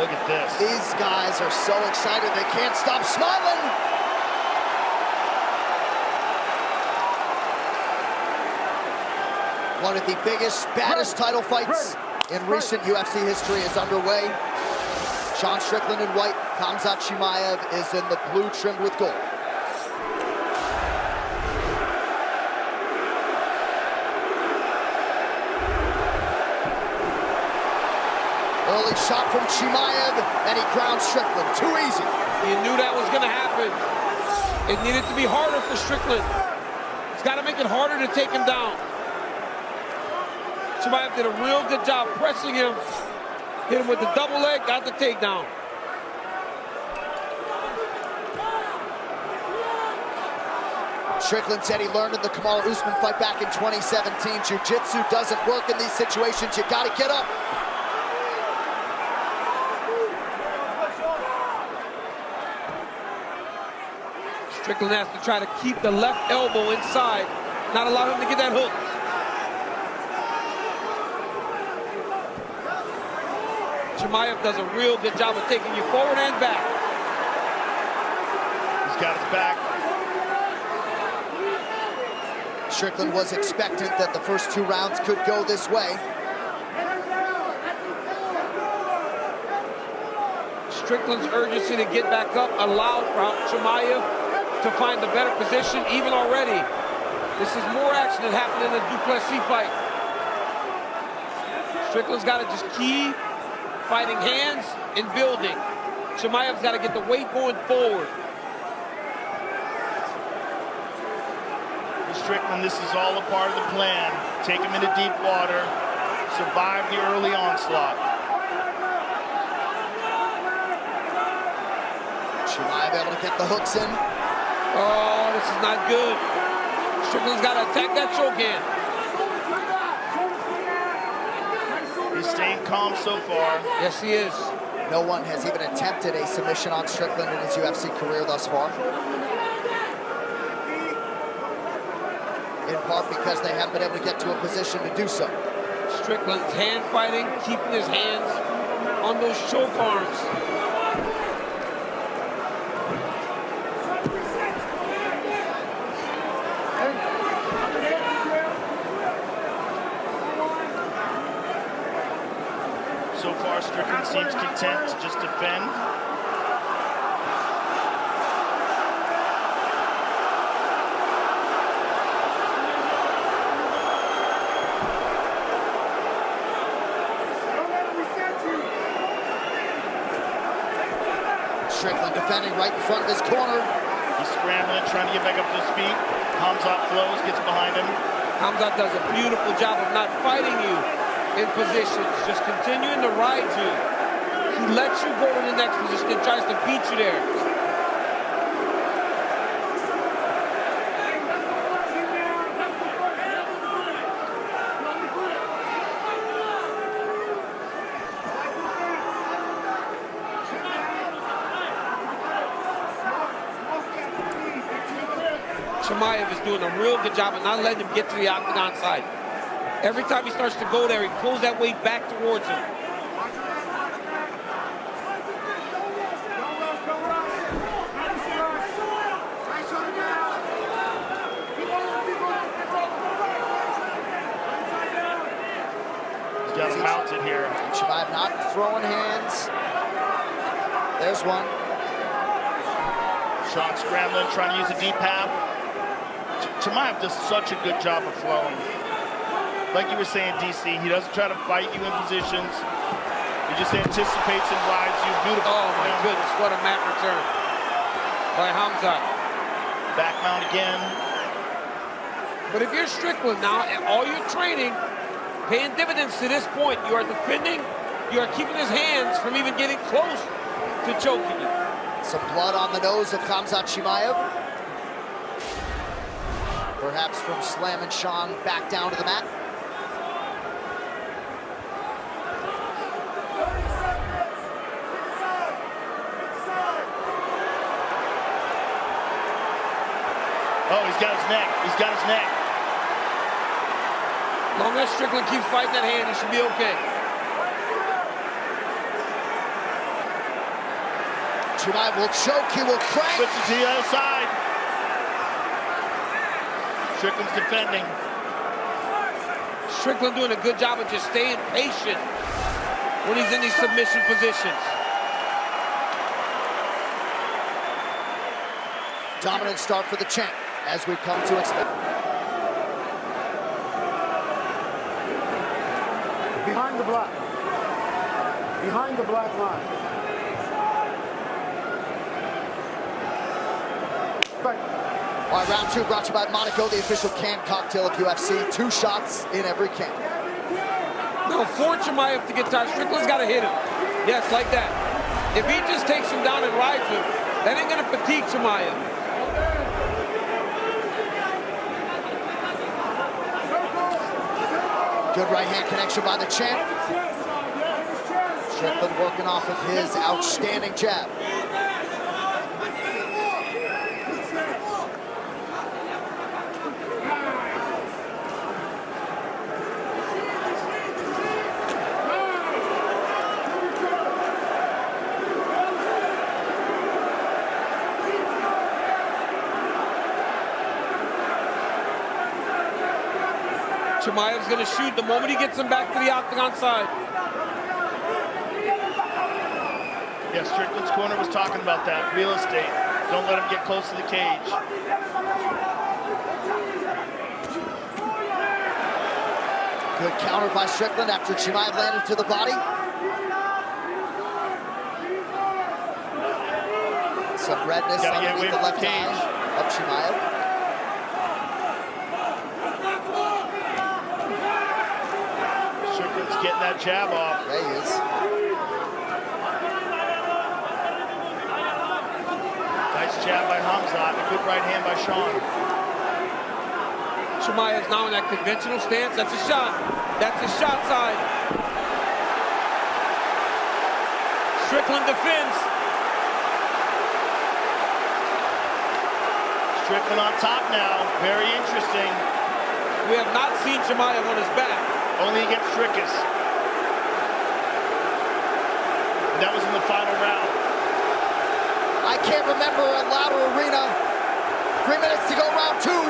Look at this. These guys are so excited they can't stop smiling. One of the biggest, baddest title fights in recent UFC history is underway. Sean Strickland in white, Khamzat Chimaev is in the blue trimmed with gold. Early shot from Chimaev, and he grounds Strickland. Too easy. You knew that was going to happen. It needed to be harder for Strickland. He's got to make it harder to take him down. Chimaev did a real good job pressing him. Hit him with the double leg, got the takedown. Strickland said he learned in the Kamaru Usman fight back in 2017. Jiu-jitsu doesn't work in these situations. You got to get up. Strickland has to try to keep the left elbow inside, not allow him to get that hook. Chimaev does a real good job of taking you forward and back. He's got his back. Strickland was expectant that the first 2 rounds could go this way. Strickland's urgency to get back up allowed Chimaev to find the better position even already. This is more action that happened in the Duplessis fight. Strickland's got to just keep fighting hands and building. Chimaev's got to get the weight going forward. For Strickland, this is all a part of the plan. Take him into deep water, survive the early onslaught. Chimaev able to get the hooks in. Oh, this is not good. Strickland's got to attack that choke hand. He's staying calm so far. Yes, he is. No one has even attempted a submission on Strickland in his UFC career thus far. In part because they haven't been able to get to a position to do so. Strickland's hand fighting, keeping his hands on those choke arms. So far, Strickland seems content to just defend. Strickland defending right in front of his corner. He's scrambling, trying to get back up to his feet. Khamzat flows, gets behind him. Khamzat does a beautiful job of not fighting you in positions, just continuing to ride you. He lets you go to the next position and tries to beat you there. Chimaev is doing a real good job of not letting him get to the octagon side. Every time he starts to go there, he pulls that weight back towards him. He's got him mounted here. Chimaev not throwing hands. There's one. Sean scrambling, trying to use a deep half. Chimaev does such a good job of flowing. Like you were saying, DC, he doesn't try to fight you in positions. He just anticipates and rides you. Beautiful. Oh my goodness, what a mat return by Khamzat. Back mount again. But if you're Strickland now, and all your training, paying dividends to this point, you are defending, you are keeping his hands from even getting close to choking you. Some blood on the nose of Khamzat Chimaev. Perhaps from slamming Sean back down to the mat. Oh, he's got his neck. He's got his neck. As long as Strickland keeps fighting that hand, he should be okay. Chimaev will choke, he will crank. Switches to the other side. Strickland's defending. Strickland doing a good job of just staying patient when he's in these submission positions. Dominant start for the champ, as we've come to expect. Behind the black. Behind the black line. Fight. All right, round two brought to you by Monaco, the official canned cocktail of UFC. 2 shots in every can. Now, for Chimaev to get tired, Strickland's got to hit him. Yes, like that. If he just takes him down and rides him, that ain't going to fatigue Chimaev. Good right hand connection by the champ. Strickland working off of his outstanding jab. Chimaev's going to shoot the moment he gets him back to the octagon side. Yeah, Strickland's corner was talking about that. Real estate. Don't let him get close to the cage. Good counter by Strickland after Chimaev landed to the body. Some redness underneath the left eye of Chimaev. Getting that jab off. There he is. Nice jab by Khamzat. A good right hand by Sean. Chimaev's now in that conventional stance. That's a shot. That's his shot side. Strickland defends. Strickland on top now. Very interesting. We have not seen Chimaev on his back. Only against Strickland. That was in the final round. I can't remember a louder arena. 3 minutes to go, round two.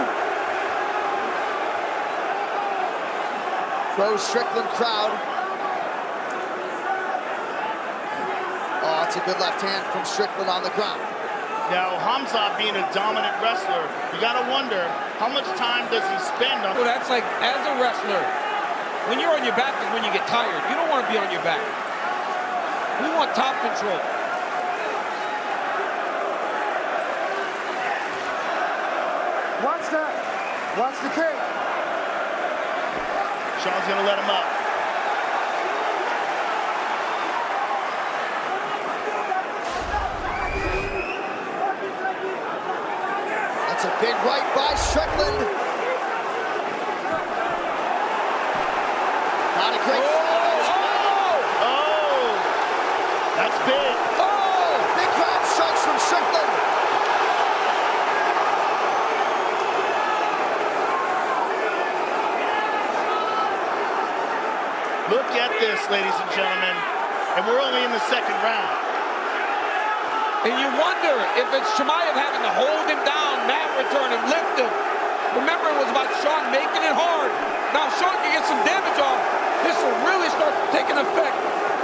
Pro Strickland crowd. Oh, it's a good left hand from Strickland on the ground. Now, Khamzat being a dominant wrestler, you gotta wonder, how much time does he spend on... Well, that's like, as a wrestler, when you're on your back is when you get tired. You don't want to be on your back. We want top control. Watch that. Watch the kick. Sean's gonna let him up. That's a big right by Strickland. Not a great That's big. Oh, big crowd strikes from Strickland. Look at this, ladies and gentlemen. And we're only in the second round. And you wonder if it's Chimaev having to hold him down, mat return him, lift him. Remember, it was about Sean making it hard. Now Sean can get some damage off. This will really start taking effect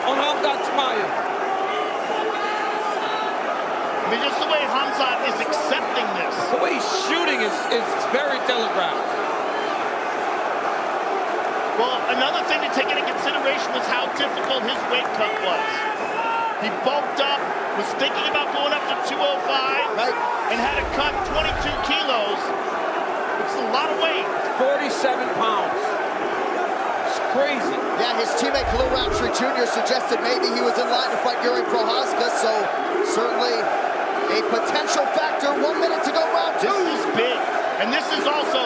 on Khamzat Chimaev. I mean, just the way Khamzat is accepting this. The way he's shooting is very telegraphed. Well, another thing to take into consideration was how difficult his weight cut was. He bulked up, was thinking about going up to 205, and had to cut 22 kilos. It's a lot of weight. 47 pounds. It's crazy. Yeah, his teammate Khalil Roundtree Jr. suggested maybe he was in line to fight Yuri Prohaska, so certainly a potential factor. 1 minute to go, round two. This is big. And this is also,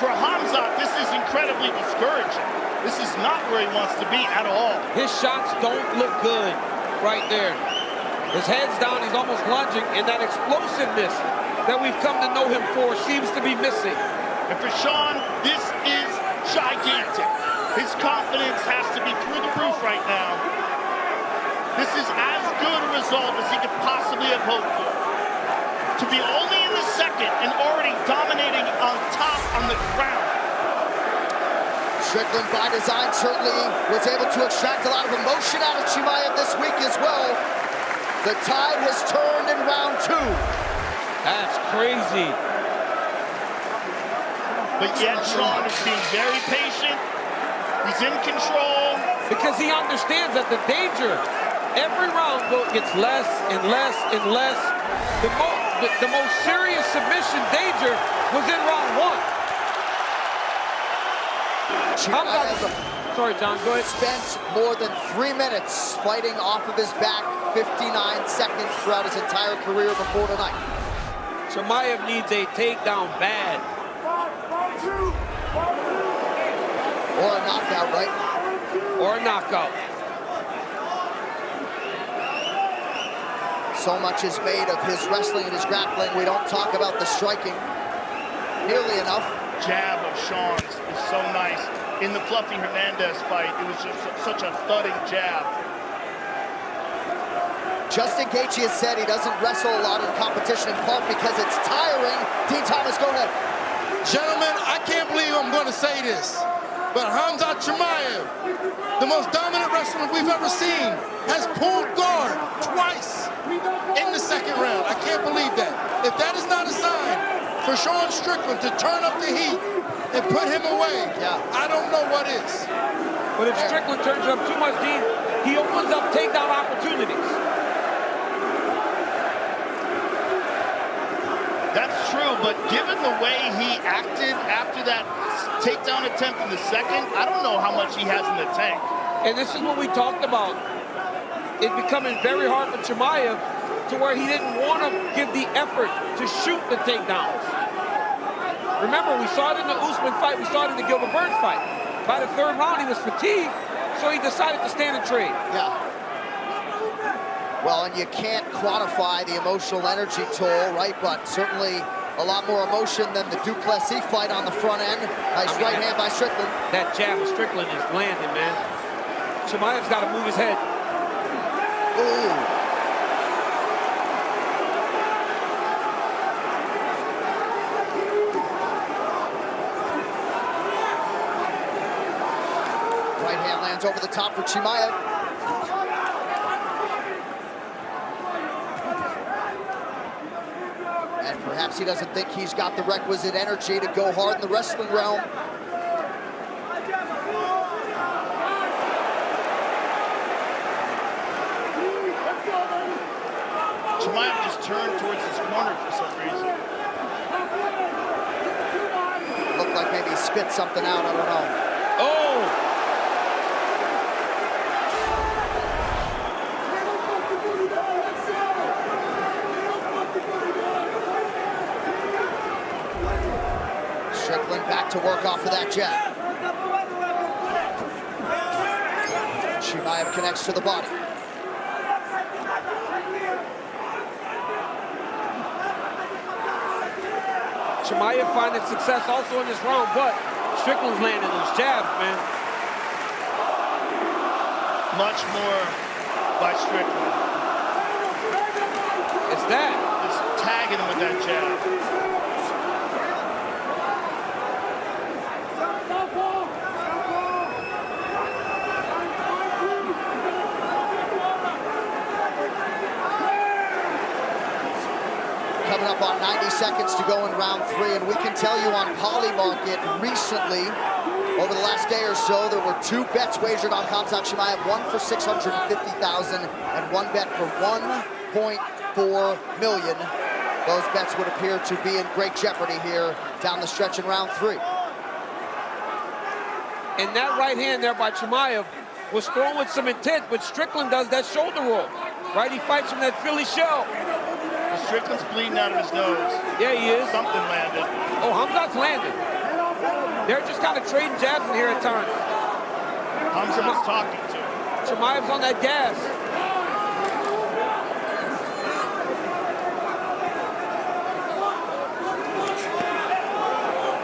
for Khamzat, this is incredibly discouraging. This is not where he wants to be at all. His shots don't look good right there. His head's down, he's almost lunging, and that explosiveness that we've come to know him for seems to be missing. And for Sean, this is gigantic. His confidence has to be through the roof right now. This is as good a result as he could possibly have hoped for. To be only in the second and already dominating on top on the ground. Strickland, by design, certainly was able to extract a lot of emotion out of Chimaev this week as well. The tide has turned in round 2. That's crazy. But yet Sean is being very patient. He's in control. Because he understands that the danger, every round gets less and less and less. The most serious submission danger was in round 1. Sorry, John, go ahead. Spent more than 3 minutes fighting off of his back, 59 seconds throughout his entire career before tonight. Chimaev needs a takedown bad. Or a knockout, right? Or a knockout. So much is made of his wrestling and his grappling. We don't talk about the striking nearly enough. Jab of Sean's is so nice. In the Fluffy Hernandez fight, it was just such a thudding jab. Justin Gaethje has said he doesn't wrestle a lot in competition, in part because it's tiring. Dean Thomas, go ahead. Gentlemen, I can't believe I'm going to say this, but Khamzat Chimaev, the most dominant wrestler we've ever seen, has pulled guard twice in the second round. I can't believe that. If that is not a sign for Sean Strickland to turn up the heat and put him away, I don't know what is. But if Strickland turns up too much, Dean, he opens up takedown opportunities. That's true, but given the way he acted after that takedown attempt in the second, I don't know how much he has in the tank. And this is what we talked about. It becoming very hard for Chimaev to where he didn't want to give the effort to shoot the takedowns. Remember, we saw it in the Usman fight, we saw it in the Gilbert Burns fight. By the third round, he was fatigued, so he decided to stand and trade. Yeah. Well, and you can't quantify the emotional energy toll, right? But certainly a lot more emotion than the Duplessis fight on the front end. Nice right hand by Strickland. That jab of Strickland is landing, man. Chimaev's got to move his head. Ooh. Right hand lands over the top for Chimaev. And perhaps he doesn't think he's got the requisite energy to go hard in the wrestling realm. Chimaev just turned towards his corner for some reason. Looked like maybe he spit something out, I don't know. Oh! Strickland back to work off of that jab. Chimaev connects to the body. Chimaev finding success also in this round, but Strickland's landing those jabs, man. Much more by Strickland. It's that. Just tagging him with that jab. Coming up on 90 seconds to go in round 3, and we can tell you on Polymarket recently, over the last day or so, there were 2 bets wagered on Khamzat Chimaev, one for $650,000 and one bet for $1.4 million. Those bets would appear to be in great jeopardy here down the stretch in round 3. And that right hand there by Chimaev was thrown with some intent, but Strickland does that shoulder roll, right? He fights from that Philly shell. Strickland's bleeding out of his nose. Yeah, he is. Something landed. Oh, Khamzat's landed. They're just kind of trading jabs in here at times. Khamzat's talking to him. Chimaev's on that gas.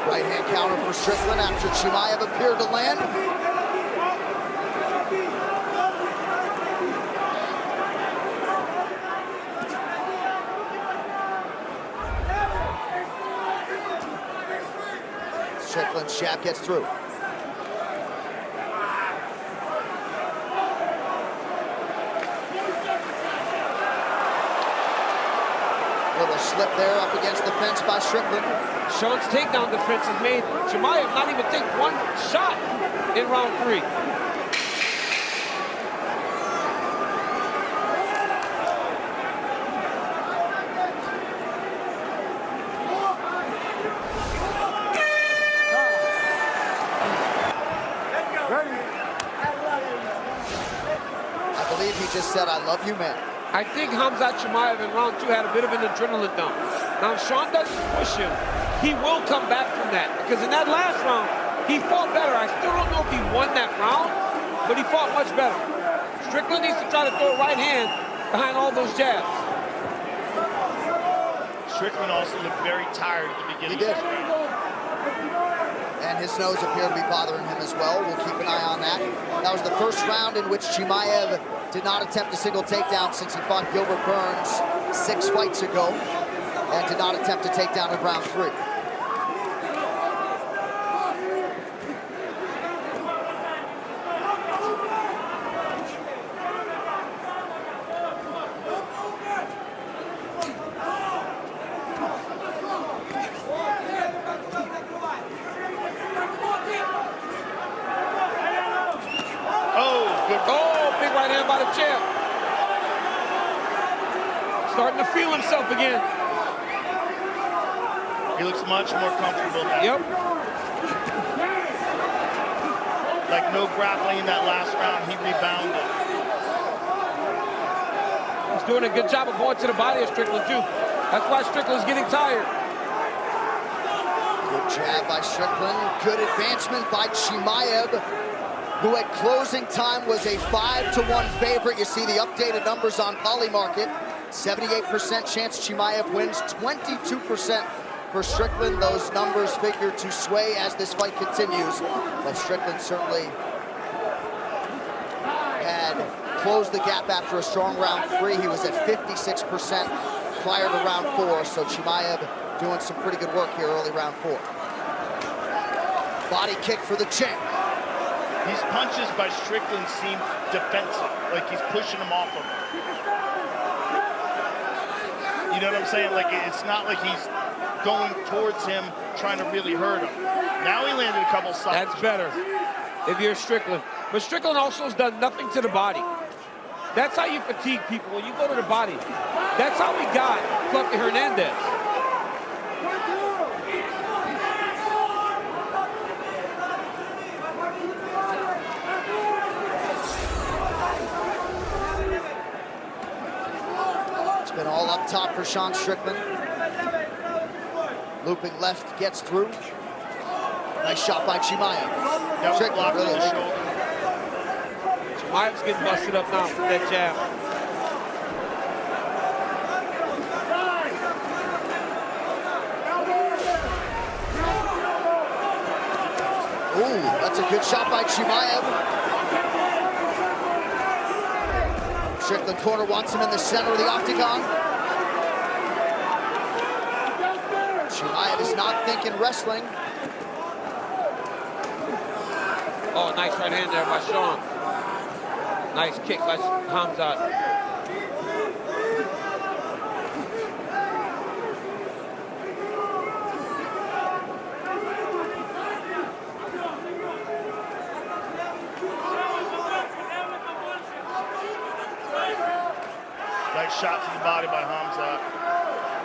Right hand counter for Strickland after Chimaev appeared to land. Strickland's jab gets through. Little slip there up against the fence by Strickland. Sean's takedown defense has made Chimaev not even take one shot in round 3. I believe he just said, "I love you, man." I think Khamzat Chimaev in round 2 had a bit of an adrenaline dump. Now, if Sean doesn't push him, he will come back from that. Because in that last round, he fought better. I still don't know if he won that round, but he fought much better. Strickland needs to try to throw a right hand behind all those jabs. Strickland also looked very tired at the beginning. He did. And his nose appeared to be bothering him as well. We'll keep an eye on that. That was the first round in which Chimaev did not attempt a single takedown since he fought Gilbert Burns 6 fights ago, and did not attempt a takedown in round 3. Big right hand by the champ. Starting to feel himself again. He looks much more comfortable now. Yep. Like no grappling in that last round, he rebounded. He's doing a good job of going to the body of Strickland too. That's why Strickland's getting tired. Good jab by Strickland. Good advancement by Chimaev, who at closing time was a 5-1 favorite. You see the updated numbers on Polymarket. 78% chance Chimaev wins, 22% for Strickland. Those numbers figure to sway as this fight continues. But Strickland certainly had closed the gap after a strong round 3. He was at 56% prior to round 4. So Chimaev doing some pretty good work here early round 4. Body kick for the champ. These punches by Strickland seem defensive, like he's pushing him off of him. You know what I'm saying? Like, it's not like he's going towards him, trying to really hurt him. Now he landed a couple shots. That's better if you're Strickland. But Strickland also has done nothing to the body. That's how you fatigue people, when you go to the body. That's how we got Fluffy Hernandez. Been all up top for Sean Strickland. Looping left gets through. Nice shot by Chimaev. Strickland really legal. Chimaev's getting busted up now with that jab. Ooh, that's a good shot by Chimaev. Strickland corner wants him in the center of the octagon. Chimaev is not thinking wrestling. Oh, nice right hand there by Sean. Nice kick by Khamzat. Nice shot to the body by Khamzat.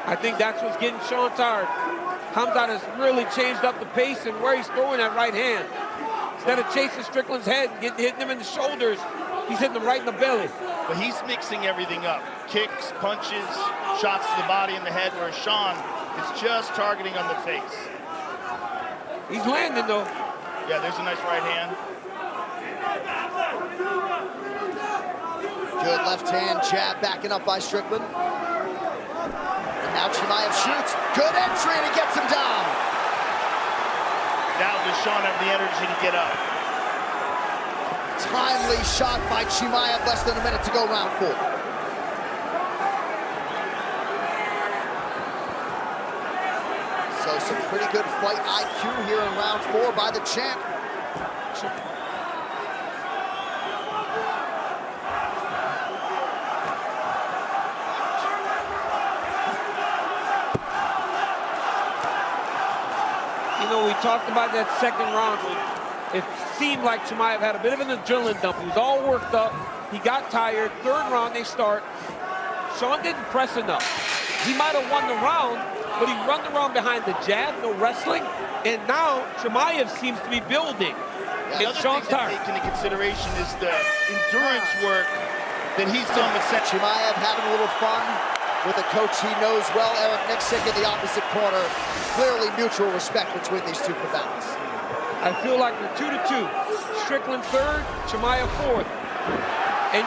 I think that's what's getting Sean tired. Khamzat has really changed up the pace and where he's throwing that right hand. Instead of chasing Strickland's head and hitting him in the shoulders, he's hitting him right in the belly. But he's mixing everything up. Kicks, punches, shots to the body and the head, where Sean is just targeting on the face. He's landing though. Yeah, there's a nice right hand. Good left hand jab backing up by Strickland. And now Chimaev shoots. Good entry and he gets him down. Now does Sean have the energy to get up? Timely shot by Chimaev, less than a minute to go, round 4. So some pretty good fight IQ here in round 4 by the champ. You know, we talked about that second round. It seemed like Chimaev had a bit of an adrenaline dump. He was all worked up. He got tired. Third round, they start. Sean didn't press enough. He might have won the round, but he run the round behind the jab, no wrestling. And now Chimaev seems to be building. Yeah, and Sean's tired. Taking into consideration is the endurance work that he's done with Chimaev having a little fun with a coach he knows well, Eric Nixick, in the opposite corner. Clearly mutual respect between these two combatants. I feel like we're 2-2. Strickland third, Chimaev fourth. And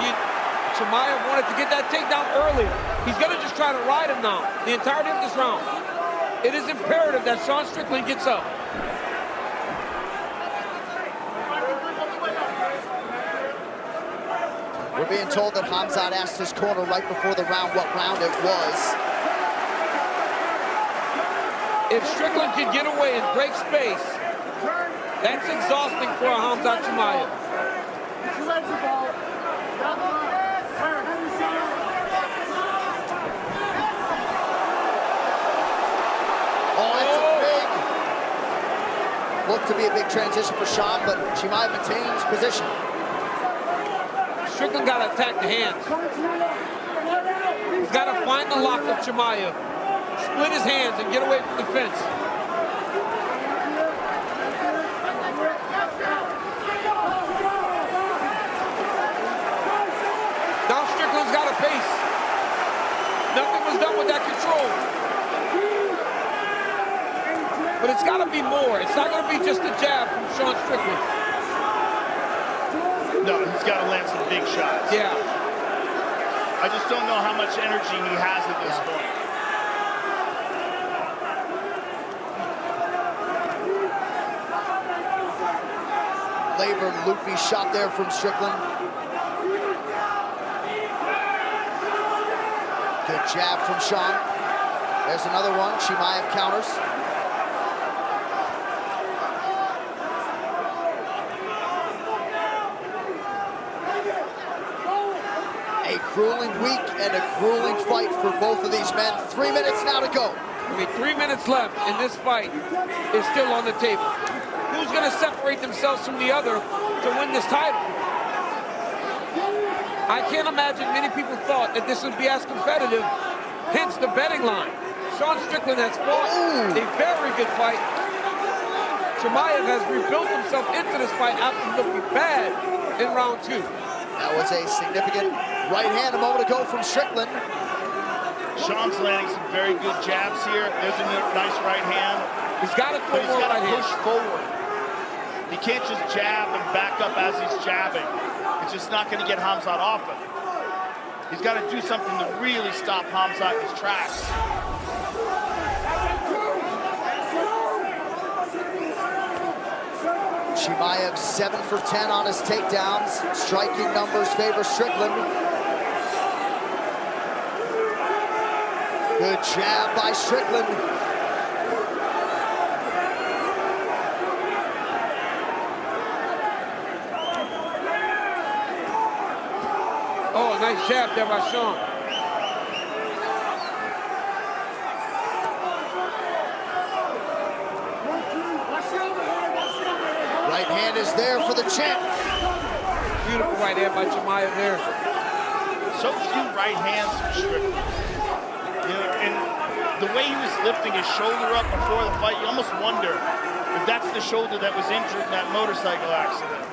Chimaev wanted to get that takedown early. He's going to just try to ride him now the entirety of this round. It is imperative that Sean Strickland gets up. We're being told that Khamzat asked his corner right before the round what round it was. If Strickland can get away and break space, that's exhausting for Khamzat Chimaev. Oh, it's a big, looked to be a big transition for Sean, but Chimaev maintains position. Strickland got to attack the hands. He's got to find the lock of Chimaev, split his hands, and get away from the fence. Now Strickland's got a pace. Nothing was done with that control. But it's got to be more. It's not going to be just a jab from Sean Strickland. No, he's got to land some big shots. Yeah. I just don't know how much energy he has at this point. Labored loopy shot there from Strickland. Good jab from Sean. There's another one. Chimaev counters. A grueling week and a grueling fight for both of these men. 3 minutes now to go. I mean, 3 minutes left, and this fight is still on the table. Who's going to separate themselves from the other to win this title? I can't imagine many people thought that this would be as competitive, hence the betting line. Sean Strickland has fought a very good fight. Chimaev has rebuilt himself into this fight after looking bad in round 2. That was a significant right hand a moment ago from Strickland. Sean's landing some very good jabs here. There's a nice right hand. He's got to throw more right push hand. forward. He can't just jab and back up as he's jabbing. It's just not going to get Khamzat off him. He's got to do something to really stop Khamzat in his tracks. Chimaev 7 for 10 on his takedowns. Striking numbers favor Strickland. Good jab by Strickland. Oh, nice jab there by Sean. Right hand is there for the champ. Beautiful right hand by Chimaev there. So few right hands from Strickland. You know, and the way he was lifting his shoulder up before the fight, you almost wonder if that's the shoulder that was injured in that motorcycle accident.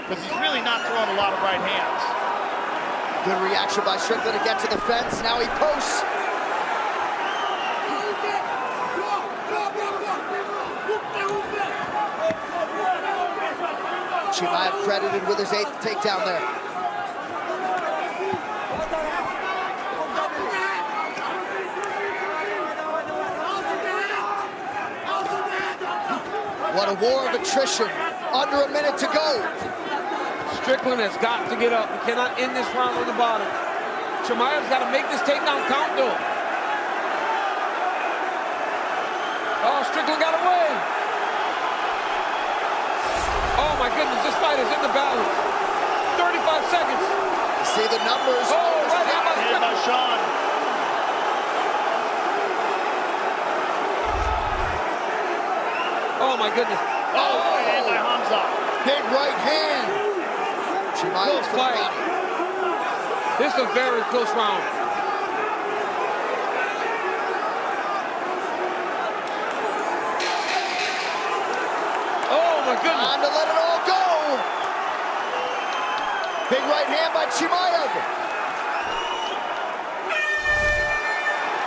Because he's really not throwing a lot of right hands. Good reaction by Strickland to get to the fence. Now he posts. Chimaev credited with his 8th takedown there. What a war of attrition. Under a minute to go. Strickland has got to get up. He cannot end this round on the bottom. Chimaev's got to make this takedown count, though. Oh, Strickland got away. Oh my goodness, this fight is in the balance. 35 seconds. See the numbers. Oh, right hand by Hand by Strickland. Sean. Oh my goodness. Oh, right hand by Khamzat. Big right hand. Chimaev Close to the fight. body. This is a very close round. Oh my goodness. Time to let it all go. Big right hand by Chimaev.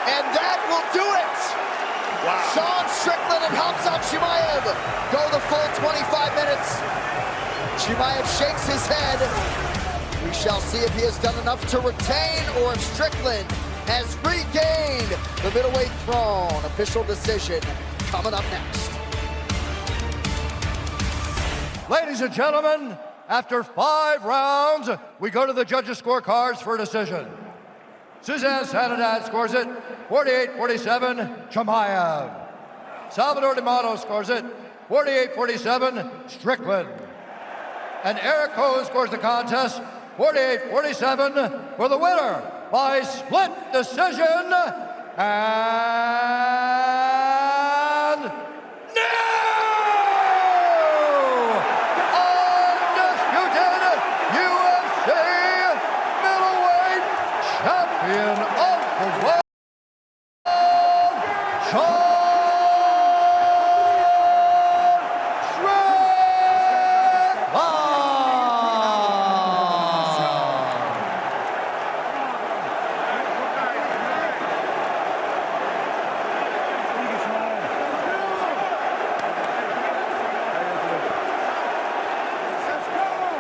And that will do it. Wow. Sean Strickland and Khamzat Chimaev go the full 25 minutes. Chimaev shakes his head. We shall see if he has done enough to retain or if Strickland has regained the middleweight throne. Official decision coming up next. Ladies and gentlemen, after 5 rounds, we go to the judges' scorecards for a decision. Suzanne Sanadad scores it 48-47, Chimaev. Salvador D'Amato scores it 48-47, Strickland. And Eric Ho scores the contest 48-47 for the winner by split decision. And new undisputed UFC middleweight champion of the world.